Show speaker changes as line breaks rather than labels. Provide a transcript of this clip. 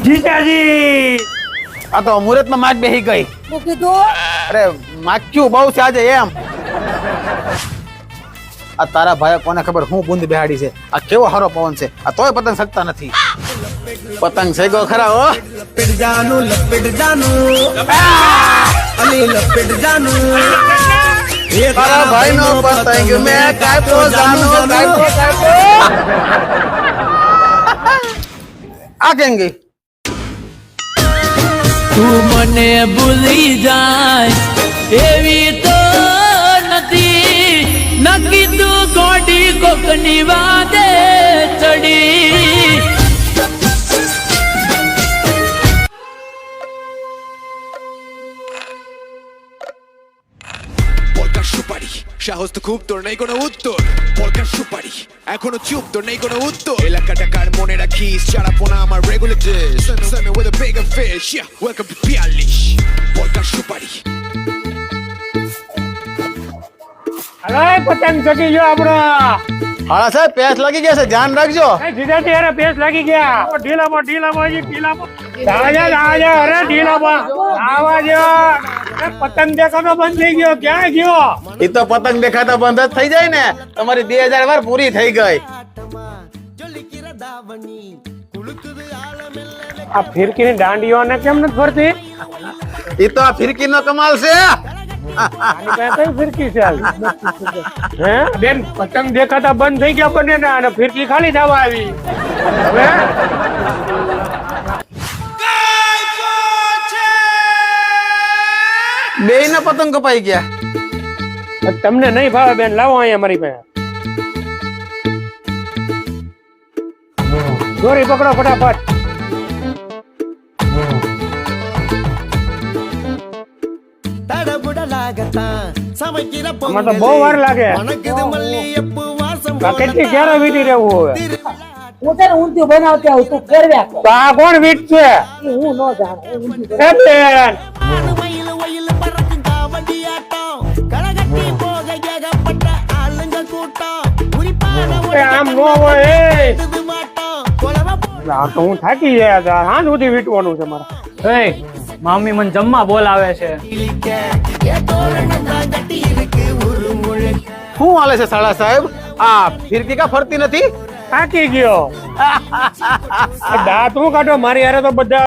જીજાજી
આ તો મુહૂર્ત માં માગ બેહી ગઈ.
શું કીધું?
અરે માખ્યું બહુ છે આજે એમ. આ તારા ભાઈ કોને ખબર હું બુંદ બેહાડી છે. આ કેવો હારો પવન છે. આ તોય પતંગ શકતા નથી. પતંગ સૈગો ખરા હો.
લપેટ જાનું અલી લપેટ જાનું
તારા ભાઈ નો પતંગ મે કાપ્યો જાનો કાપ્યો. આ કેમ ગઈ?
તું મને ભૂલી જાય એવી તો નથી, નક્કી તું કોડી કોકની વાદે ચડી.
বলকার সুপারি সাহস তো খুব তোর নেই কোনো উত্তর। বলকার সুপারি এখনো চুপ তোর নেই কোনো উত্তর। এলাকাটা কার মনে রাখিস যারা পোনা আমার regular dish. Send me with a bigger fish, yeah, welcome to Pialish। বলকার সুপারি
અરે પતંગ ચગી ગયો આપણો.
હાલા સાહેબ પેસ લાગી ગયા છે, ધ્યાન રાખજો.
જીજાજી અરે પેસ લાગી ગયા. ઢીલામાં ઢીલામાં. અરે ઢીલામાં આવા જો. પતંગ દેખાતો બંધ થઈ ગયો. ક્યાં ગયો?
એ તો પતંગ દેખાતા બંધ જ થઈ જાય ને. તમારી 2000 વાર પૂરી થઈ ગઈ.
આ ફિરકીની દાંડીઓને કેમ નથી ફરતી?
એ તો આ ફિરકી નો કમાલ છે.
આની પાસે કઈ ફિરકી છે આવી? હે બેન, પતંગ દેખાતા બંધ થઈ ગયા બને ને, અને ફિરકી ખાલી થવા આવી. હવે
બેય ના પતંગ કપાઈ ગયા.
તમને નહીં ભાવે બેન, લાવો અહીંયા મારી પાસે. દોરી પકડો ફટાફટ. આમાં તો બહુ વાર લાગે. આ કેટલી ક્યારે વીટી રહેવું હવે?
હું તને ઊંધિયું બનાવતી આવું, તું કરવ્યા કર.
તો આ કોણ વીટ છે?
એ હું ન જાણું.
એ બેન, આમ નો હોય. આ તો હું થાકી ગયા હતા. હાંજ સુધી વીટવાનું છે મારે.
મામી મને જમવા બોલાવે છે.
શું હાલે છે સાળા સાહેબ? આ ફિરકી કા ફરતી નથી?
થાકી ગયો. દાંત હું કાઢો, મારી હારે તો બધા